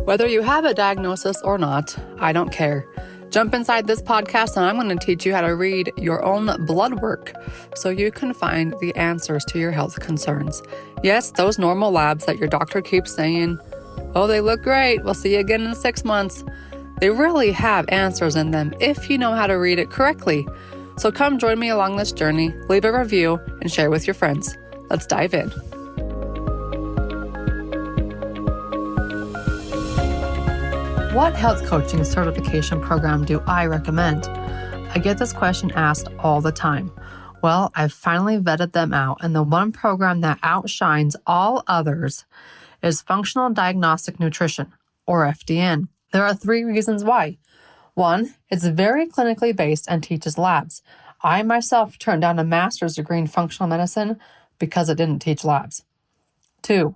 Whether you have a diagnosis or not, I don't care. Jump inside this podcast and I'm going to teach you how to read your own blood work so you can find the answers to your health concerns. Yes, those normal labs that your doctor keeps saying, oh, they look great, we'll see you again in 6 months. They really have answers in them if you know how to read it correctly. So come join me along this journey, leave a review, and share with your friends. Let's dive in. What health coaching certification program do I recommend? I get this question asked all the time. Well, I've finally vetted them out, and the one program that outshines all others is Functional Diagnostic Nutrition, or FDN. There are 3 reasons why. 1, it's very clinically based and teaches labs. I myself turned down a master's degree in functional medicine because it didn't teach labs. 2,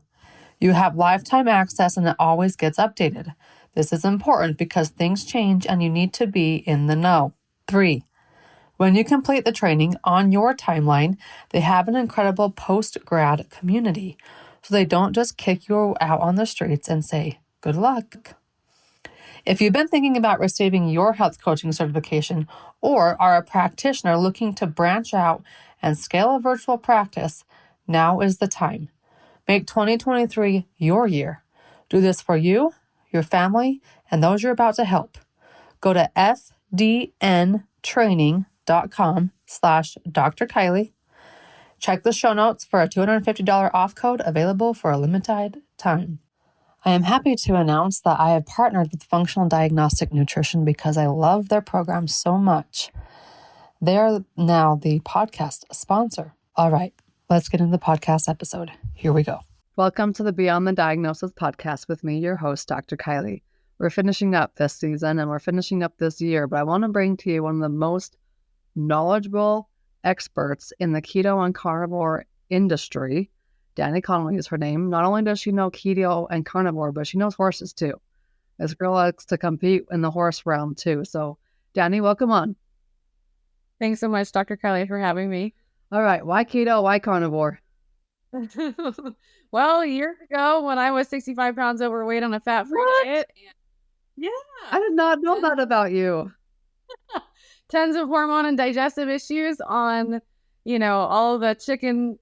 you have lifetime access and it always gets updated. This is important because things change and you need to be in the know. 3, when you complete the training on your timeline, they have an incredible post-grad community. So they don't just kick you out on the streets and say, good luck. If you've been thinking about receiving your health coaching certification or are a practitioner looking to branch out and scale a virtual practice, now is the time. Make 2023 your year. Do this for you, your family, and those you're about to help. Go to fdntraining.com/Dr. Kylie. Check the show notes for a $250 off code available for a limited time. I am happy to announce that I have partnered with Functional Diagnostic Nutrition because I love their program so much. They are now the podcast sponsor. All right, let's get into the podcast episode. Here we go. Welcome to the Beyond the Diagnosis podcast with me, your host, Dr. Kylie. We're finishing up this season and we're finishing up this year, but I want to bring to you one of the most knowledgeable experts in the keto and carnivore industry. Dani Conway is her name. Not only does she know keto and carnivore, but she knows horses too. This girl likes to compete in the horse realm too. So, Dani, welcome on. Thanks so much, Dr. Kylie, for having me. All right, why keto? Why carnivore? Well, a year ago when I was 65 pounds overweight on a fat-free diet. Yeah. I did not know that about you. Tons of hormone and digestive issues on, all of the chicken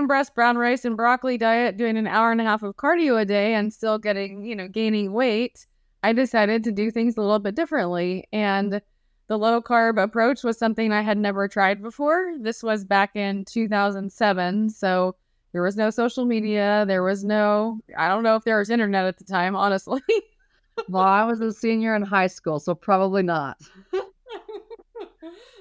breast, brown rice, and broccoli diet, doing an hour and a half of cardio a day and still gaining weight. I decided to do things a little bit differently. And the low carb approach was something I had never tried before. This was back in 2007. So there was no social media. I don't know if there was internet at the time, honestly. Well, I was a senior in high school, so probably not.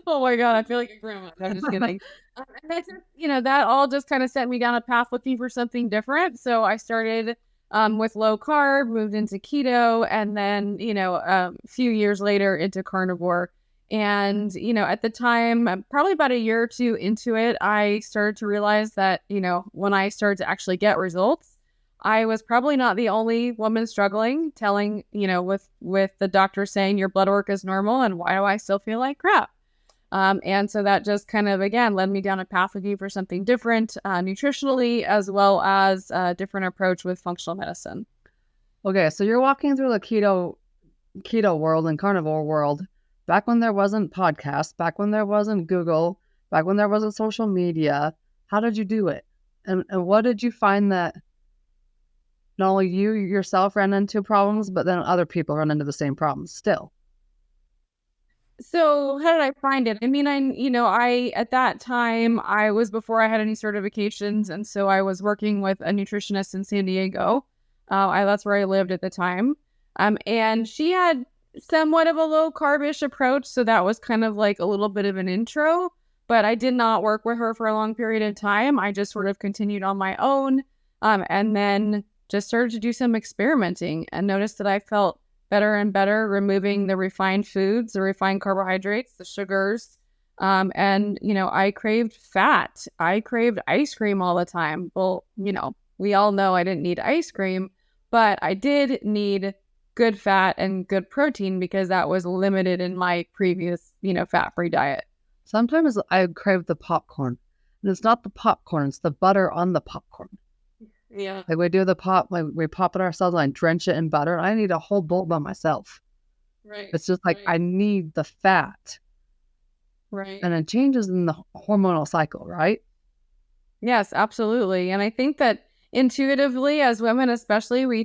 Oh my God, I feel like a grandma. I'm just kidding. That all just kind of set me down a path looking for something different. So I started with low carb, moved into keto, and then, a few years later into carnivore. And, at the time, probably about a year or 2 into it, I started to realize that, when I started to actually get results, I was probably not the only woman struggling, with the doctor saying your blood work is normal and why do I still feel like crap? And so that just kind of, again, led me down a path looking for something different nutritionally, as well as a different approach with functional medicine. Okay, so you're walking through the keto world and carnivore world. Back when there wasn't podcasts, back when there wasn't Google, back when there wasn't social media, how did you do it? And what did you find that not only you yourself ran into problems, but then other people run into the same problems still? So how did I find it? I mean, at that time, I was before I had any certifications. And so I was working with a nutritionist in San Diego. That's where I lived at the time. And she had somewhat of a low carb-ish approach. So that was kind of like a little bit of an intro, but I did not work with her for a long period of time. I just sort of continued on my own. And then just started to do some experimenting and noticed that I felt better and better removing the refined foods, the refined carbohydrates, the sugars. And I craved fat. I craved ice cream all the time. Well, we all know I didn't need ice cream, but I did need good fat and good protein because that was limited in my previous, fat-free diet. Sometimes I crave the popcorn. And it's not the popcorn, it's the butter on the popcorn. Yeah. Like we do the pop, like we pop it ourselves and I drench it in butter. I need a whole bowl by myself. Right. It's just like I need the fat. Right. And it changes in the hormonal cycle, right? Yes, absolutely. And I think that intuitively, as women especially, we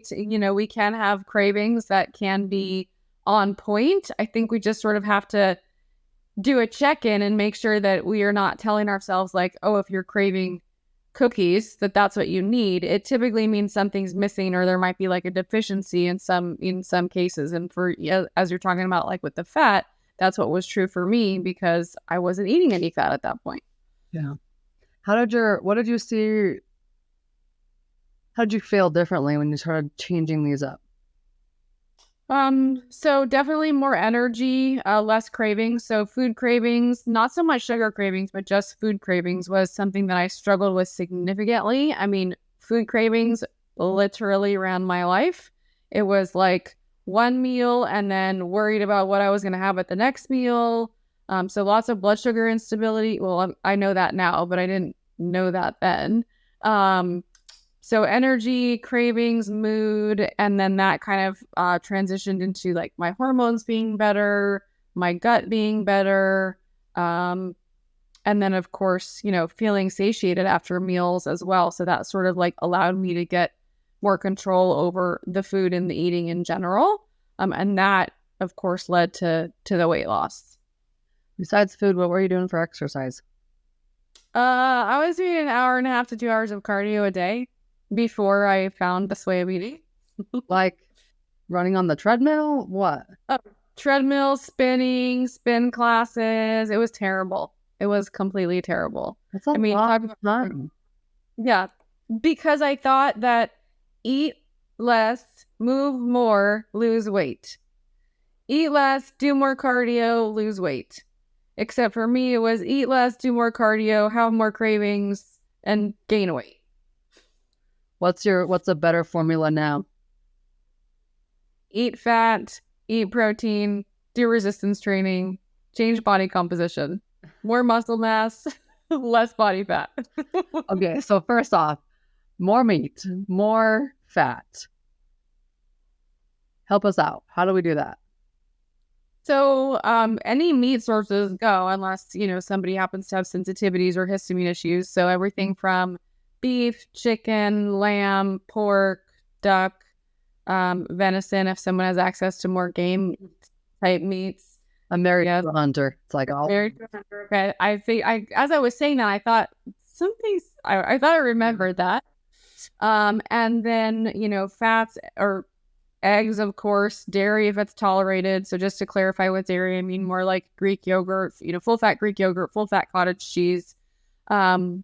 can have cravings that can be on point. I think we just sort of have to do a check-in and make sure that we are not telling ourselves like, oh, if you're craving cookies, that's what you need. It typically means something's missing, or there might be like a deficiency in some cases. And for, as you're talking about, like with the fat, that's what was true for me because I wasn't eating any fat at that point. Yeah. How did you feel differently when you started changing these up? So definitely more energy, less cravings. So food cravings, not so much sugar cravings, but just food cravings was something that I struggled with significantly. I mean, food cravings literally ran my life. It was like one meal and then worried about what I was going to have at the next meal. So lots of blood sugar instability. Well, I know that now, but I didn't know that then. So energy, cravings, mood, and then that kind of transitioned into like my hormones being better, my gut being better, and then of course, feeling satiated after meals as well. So that sort of like allowed me to get more control over the food and the eating in general. And that of course led to the weight loss. Besides food, what were you doing for exercise? I was doing 1.5 to 2 hours of cardio a day before I found this way of eating. Like running on the treadmill? What? Treadmill, spin classes. It was terrible. It was completely terrible. That's a lot of time. Yeah, because I thought that eat less, move more, lose weight. Eat less, do more cardio, lose weight. Except for me, it was eat less, do more cardio, have more cravings, and gain weight. What's a better formula now? Eat fat, eat protein, do resistance training, change body composition, more muscle mass, less body fat. Okay, so first off, more meat, more fat. Help us out. How do we do that? So any meat sources go, unless, somebody happens to have sensitivities or histamine issues. So everything from beef, chicken, lamb, pork, duck, venison, if someone has access to more game type meats. I'm married to a hunter. It's like all married to a hunter. Okay. As I was saying that, I thought I thought I remembered that. And then, fats or eggs, of course, dairy if it's tolerated. So just to clarify with dairy, I mean more like Greek yogurt, full fat Greek yogurt, full fat cottage cheese.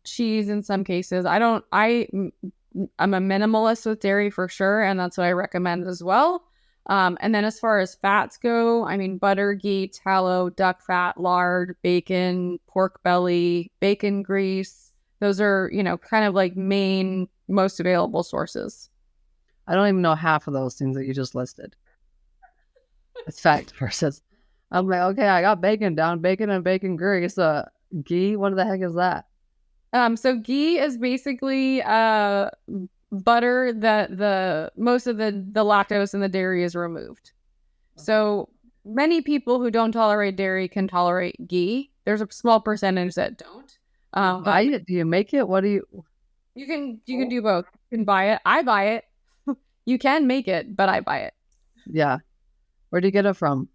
Cheese in some cases. I'm a minimalist with dairy for sure, and that's what I recommend as well. And then as far as fats go, I mean butter, ghee, tallow, duck fat, lard, bacon, pork belly, bacon grease. Those are, kind of like main, most available sources. I don't even know half of those things that you just listed. It's fat versus. I'm like, okay, I got bacon down, bacon and bacon grease. Ghee, what the heck is that? So ghee is basically butter that the most of the lactose in the dairy is removed. Okay. So many people who don't tolerate dairy can tolerate ghee. There's a small percentage that don't. Buy it? Do you make it? What do you? You can do both. You can buy it. I buy it. You can make it, but I buy it. Yeah. Where do you get it from?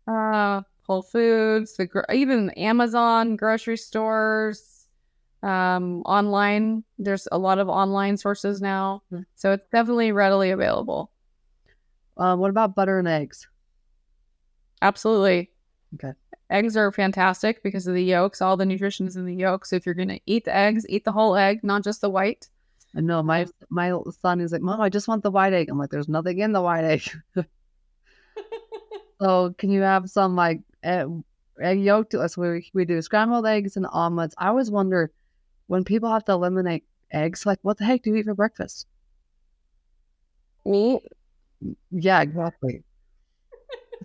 Whole Foods, even Amazon, grocery stores, online. There's a lot of online sources now. Mm-hmm. So it's definitely readily available. What about butter and eggs? Absolutely. Okay. Eggs are fantastic because of the yolks. All the nutrition is in the yolks. So if you're going to eat the eggs, eat the whole egg, not just the white. I know my son is like, Mom, I just want the white egg. I'm like, there's nothing in the white egg. So can you have some like egg yolk? So we do scrambled eggs and omelets. I always wonder when people have to eliminate eggs, like what the heck do you eat for breakfast? Meat. Yeah, exactly.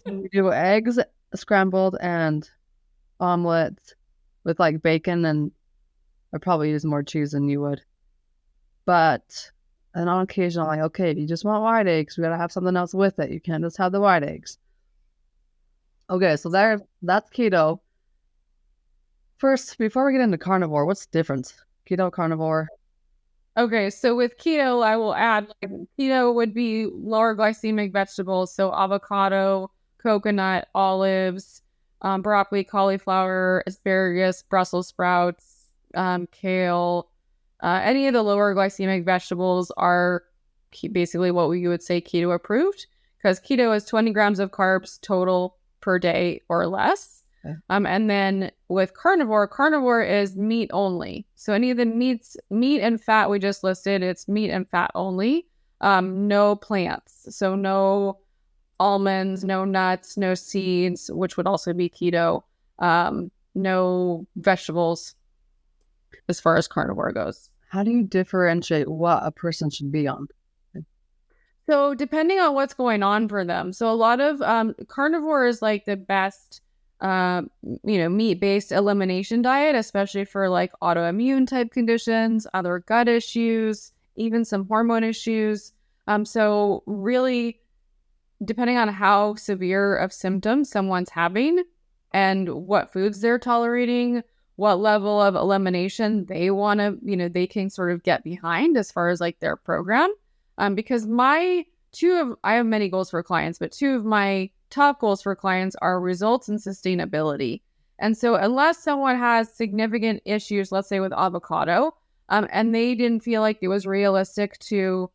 So we do eggs scrambled and omelets with like bacon, and I'd probably use more cheese than you would. But And on occasion, I'm like, okay, if you just want white eggs, we got to have something else with it. You can't just have the white eggs. Okay, so that's keto. First, before we get into carnivore, what's the difference? Keto, carnivore? Okay, so with keto, I will add, like, keto would be lower glycemic vegetables. So avocado, coconut, olives, broccoli, cauliflower, asparagus, Brussels sprouts, kale. Any of the lower glycemic vegetables are basically what we would say keto approved, because keto is 20 grams of carbs total per day or less. Okay. And then with carnivore is meat only. So any of the meat and fat we just listed, it's meat and fat only. No plants. So no almonds, no nuts, no seeds, which would also be keto. No vegetables as far as carnivore goes. How do you differentiate what a person should be on? So depending on what's going on for them. So a lot of carnivore is like the best meat-based elimination diet, especially for like autoimmune type conditions, other gut issues, even some hormone issues. So really, depending on how severe of symptoms someone's having and what foods they're tolerating, what level of elimination they want to, they can sort of get behind as far as like their program. Because I have many goals for clients, but two of my top goals for clients are results and sustainability. And so unless someone has significant issues, let's say with avocado, and they didn't feel like it was realistic to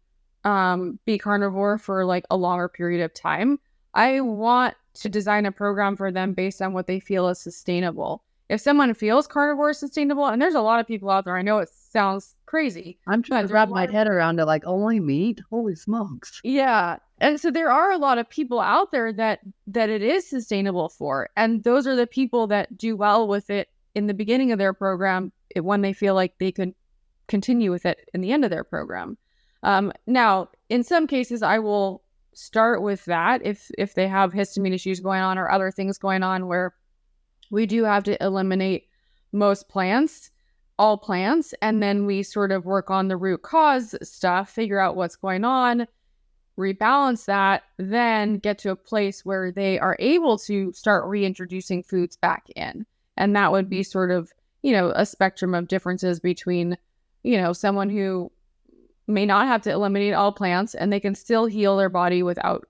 be carnivore for like a longer period of time, I want to design a program for them based on what they feel is sustainable. If someone feels carnivore is sustainable, and there's a lot of people out there, I know it sounds crazy. I'm trying to wrap my head around it, like only meat? Holy smokes. Yeah. And so there are a lot of people out there that it is sustainable for. And those are the people that do well with it in the beginning of their program when they feel like they could continue with it in the end of their program. Now, in some cases, I will start with that if they have histamine issues going on or other things going on where we do have to eliminate most plants, all plants, and then we sort of work on the root cause stuff, figure out what's going on, rebalance that, then get to a place where they are able to start reintroducing foods back in. And that would be sort of, a spectrum of differences between, someone who may not have to eliminate all plants and they can still heal their body without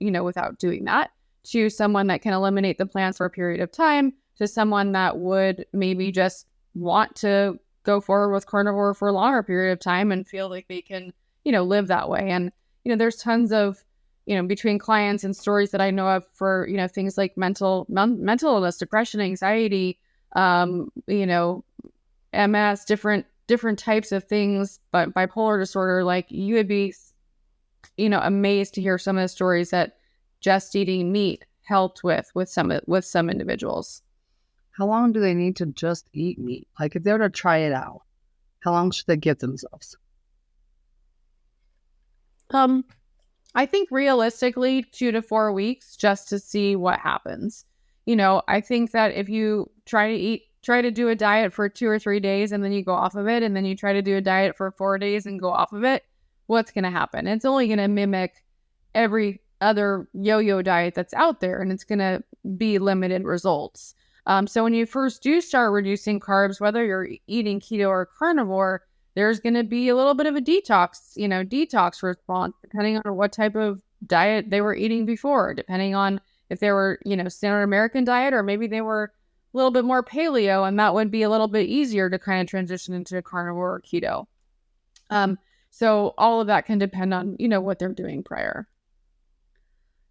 doing that, to someone that can eliminate the plants for a period of time, to someone that would maybe just want to go forward with carnivore for a longer period of time and feel like they can, live that way. And, there's tons of, between clients and stories that I know of for, things like mental illness, depression, anxiety, MS, different types of things, but bipolar disorder, like you would be, amazed to hear some of the stories that just eating meat helped with some individuals. How long do they need to just eat meat? Like if they were to try it out, how long should they give themselves? I think realistically 2 to 4 weeks just to see what happens. I think that if you try to do a diet for 2 or 3 days and then you go off of it, and then you try to do a diet for 4 days and go off of it, what's going to happen? It's only going to mimic every other yo-yo diet that's out there, and it's going to be limited results. So when you first do start reducing carbs, whether you're eating keto or carnivore, there's going to be a little bit of a detox response, depending on what type of diet they were eating before, depending on if they were, standard American diet, or maybe they were a little bit more paleo, and that would be a little bit easier to kind of transition into carnivore or keto. So all of that can depend on, what they're doing prior.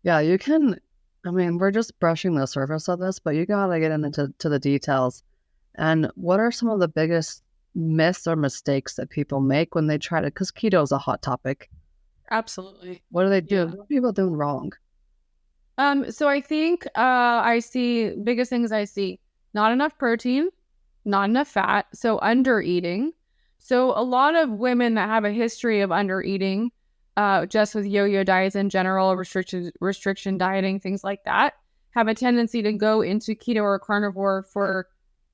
Yeah, you can. I mean, we're just brushing the surface of this, but you gotta get into the details. And what are some of the biggest myths or mistakes that people make when they try to, because keto is a hot topic. Absolutely. What do they do? Yeah. What are people doing wrong? So I think biggest things I see, not enough protein, not enough fat, so under eating. So a lot of women that have a history of under eating, just with yo-yo diets in general, restriction dieting, things like that, have a tendency to go into keto or carnivore for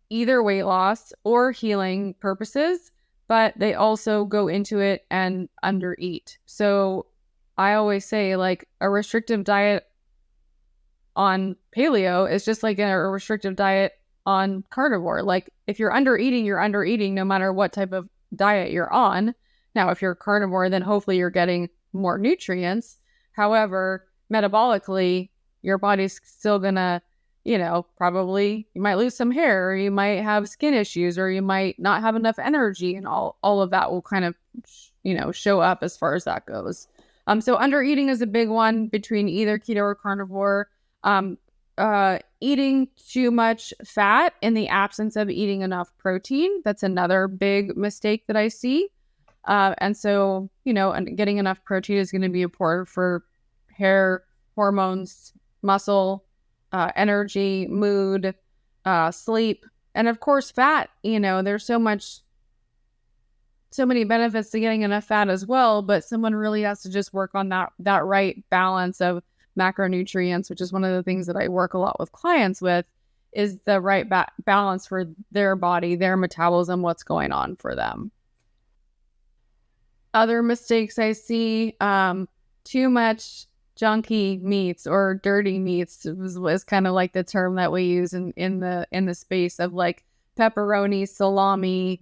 either weight loss or healing purposes, but they also go into it and undereat. So I always say, like, a restrictive diet on paleo is just like a restrictive diet on carnivore. Like, if you're undereating no matter what type of diet you're on. Now, if you're carnivore, then hopefully you're getting more nutrients. However, metabolically, your body's still gonna, probably you might lose some hair, or you might have skin issues, or you might not have enough energy, and all of that will kind of, show up as far as that goes. So undereating is a big one between either keto or carnivore. Eating too much fat in the absence of eating enough protein. That's another big mistake that I see. And so, and getting enough protein is going to be important for hair, hormones, muscle, energy, mood, sleep, and of course, fat. There's so many benefits to getting enough fat as well, but someone really has to just work on that right balance of macronutrients, which is one of the things that I work a lot with clients with, is the right balance for their body, their metabolism, what's going on for them. Other mistakes I see, too much junky meats or dirty meats was kind of like the term that we use in the space of like pepperoni, salami,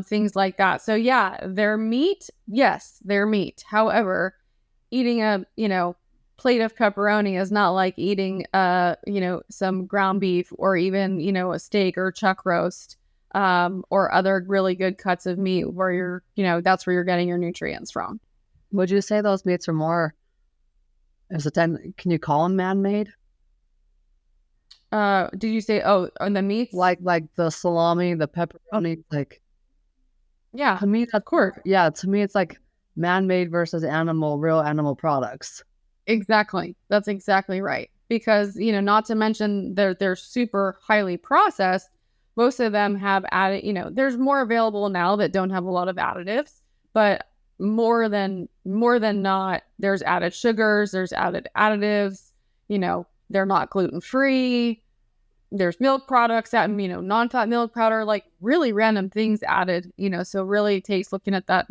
things like that. So yeah, they're meat. Yes, they're meat. However, eating a, plate of pepperoni is not like eating, some ground beef or even, a steak or chuck roast, or other really good cuts of meat where that's where you're getting your nutrients from. Would you say those meats are more, can you call them man-made? Did you say, on the meats? Like the salami, the pepperoni, like. Yeah, to me, of course. Yeah, to me, it's like man-made versus real animal products. Exactly. That's exactly right. Because, not to mention they're super highly processed. Most of them have added, there's more available now that don't have a lot of additives, but more than not, there's added sugars, there's added additives, they're not gluten-free. There's milk products that, non-fat milk powder, like really random things added, so really it takes looking at that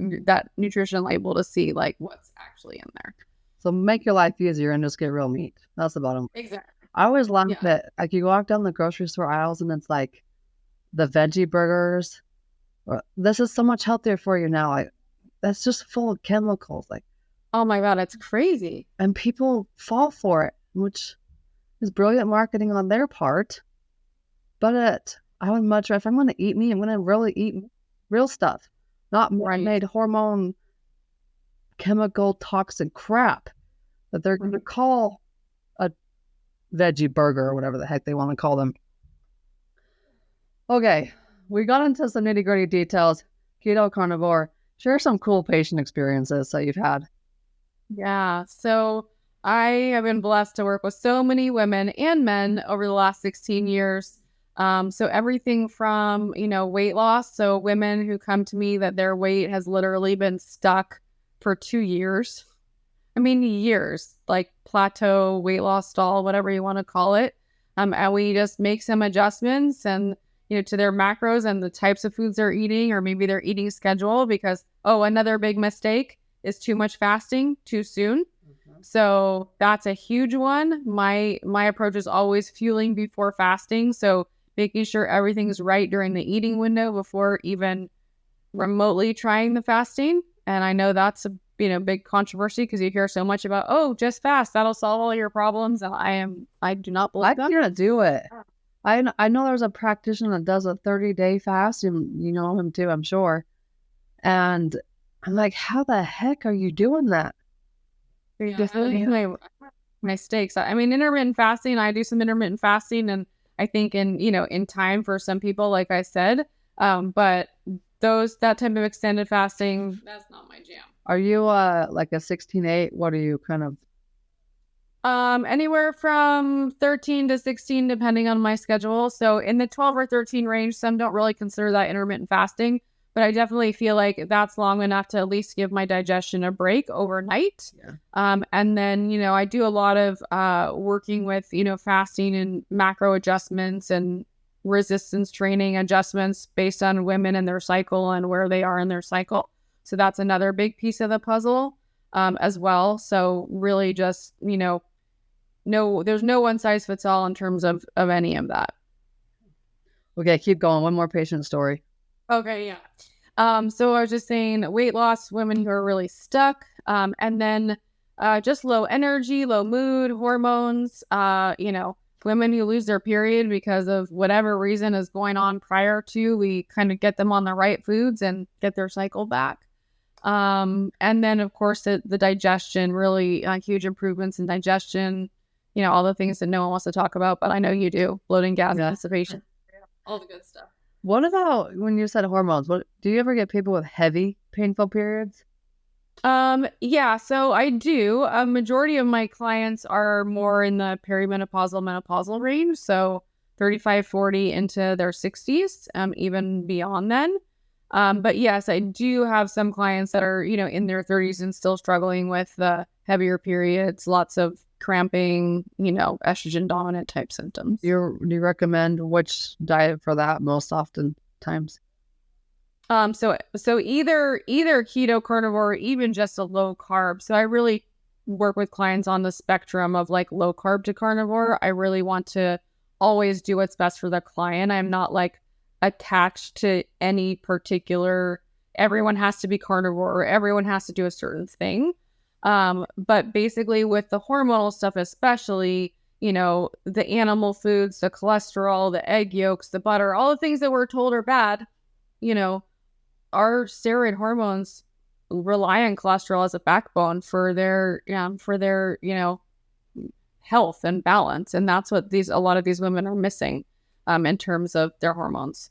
nutrition label to see like what's actually in there. So make your life easier and just get real meat. That's the bottom. Exactly. I always laugh at, like, you walk down the grocery store aisles and it's like the veggie burgers. This is so much healthier for you now. Like, that's just full of chemicals. Like, oh my God, it's crazy. And people fall for it, which is brilliant marketing on their part. But I would much rather, if I'm going to eat meat, I'm going to really eat real stuff, not man-made hormone, chemical, toxic crap that they're going to call a veggie burger or whatever the heck they want to call them. Okay, we got into some nitty-gritty details. Keto carnivore, share some cool patient experiences that you've had. Yeah, so I have been blessed to work with so many women and men over the last 16 years. So everything from, weight loss. So women who come to me that their weight has literally been stuck for 2 years. I mean, years, like plateau, weight loss stall, whatever you want to call it. And we just make some adjustments and, to their macros and the types of foods they're eating, or maybe their eating schedule, because, another big mistake is too much fasting too soon. So that's a huge one. My approach is always fueling before fasting. So making sure everything's right during the eating window before even remotely trying the fasting. And I know that's a big controversy because you hear so much about, just fast, that'll solve all your problems. And I do not believe that. I'm gonna do it. I know there's a practitioner that does a 30-day fast, and you know him too, I'm sure. And I'm like, how the heck are you doing that? My mistakes. I mean, intermittent fasting, I do some intermittent fasting, and I think in time for some people, like I said, but that type of extended fasting, that's not my jam. Are you like a 16-8? What are you kind of? Anywhere from 13 to 16, depending on my schedule. So in the 12 or 13 range, some don't really consider that intermittent fasting, but I definitely feel like that's long enough to at least give my digestion a break overnight. Yeah. And then, I do a lot of working with, fasting and macro adjustments and, resistance training adjustments based on women and their cycle and where they are in their cycle. So that's another big piece of the puzzle as well. So really just, there's no one size fits all in terms of any of that. Okay, keep going. One more patient story. Okay, yeah. So I was just saying weight loss, women who are really stuck, and then just low energy, low mood, hormones, women who lose their period because of whatever reason is going on prior to, we kind of get them on the right foods and get their cycle back. And then of course the digestion, really huge improvements in digestion, all the things that no one wants to talk about, but I know you do, bloating, gas, constipation, all the good stuff. What about when you said hormones? What do you ever get people with heavy, painful periods? Yeah, so I do. A majority of my clients are more in the perimenopausal, menopausal range. So 35, 40 into their 60s, even beyond then. But yes, I do have some clients that are, in their 30s and still struggling with the heavier periods, lots of cramping, estrogen dominant type symptoms. Do you recommend which diet for that most often times? So either keto carnivore or even just a low carb. So I really work with clients on the spectrum of like low carb to carnivore. I really want to always do what's best for the client. I'm not like attached to any particular, everyone has to be carnivore or everyone has to do a certain thing. But basically with the hormonal stuff, especially, the animal foods, the cholesterol, the egg yolks, the butter, all the things that we're told are bad, our steroid hormones rely on cholesterol as a backbone for their health and balance. And that's what a lot of these women are missing, in terms of their hormones.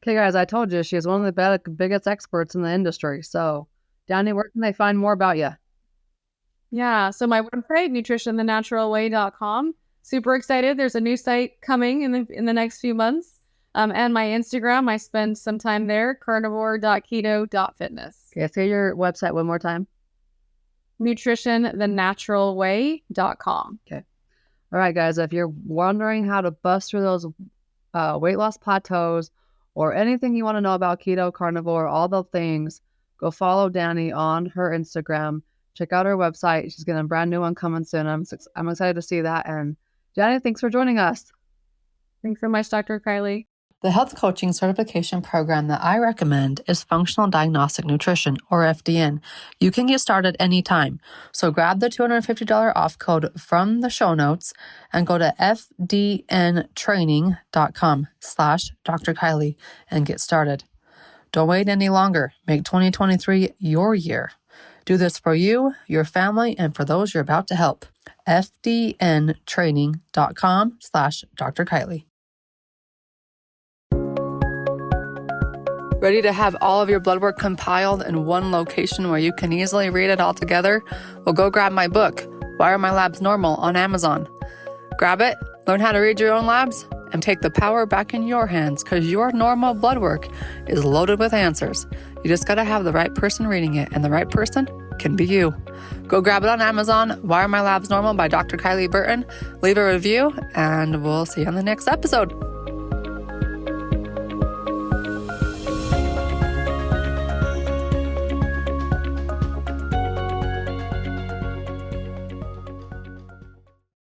Okay, guys, I told you she's one of the biggest experts in the industry. So, Dani, where can they find more about you? Yeah, so my website, nutritionthenaturalway.com. Super excited. There's a new site coming in the next few months. And my Instagram, I spend some time there, carnivore.keto.fitness. Okay, say your website one more time. Nutritionthenaturalway.com. Okay. All right, guys, if you're wondering how to bust through those weight loss plateaus or anything you want to know about keto, carnivore, all the things, go follow Dani on her Instagram. Check out her website. She's getting a brand new one coming soon. I'm excited to see that. And Dani, thanks for joining us. Thanks so much, Dr. Kylie. The health coaching certification program that I recommend is Functional Diagnostic Nutrition, or FDN. You can get started anytime. So grab the $250 off code from the show notes and go to fdntraining.com/Dr. Kylie and get started. Don't wait any longer. Make 2023 your year. Do this for you, your family, and for those you're about to help. fdntraining.com/Dr. Kylie. Ready to have all of your blood work compiled in one location where you can easily read it all together? Well, go grab my book, Why Are My Labs Normal, on Amazon. Grab it, learn how to read your own labs, and take the power back in your hands, because your normal blood work is loaded with answers. You just got to have the right person reading it, and the right person can be you. Go grab it on Amazon, Why Are My Labs Normal by Dr. Kylie Burton. Leave a review, and we'll see you on the next episode.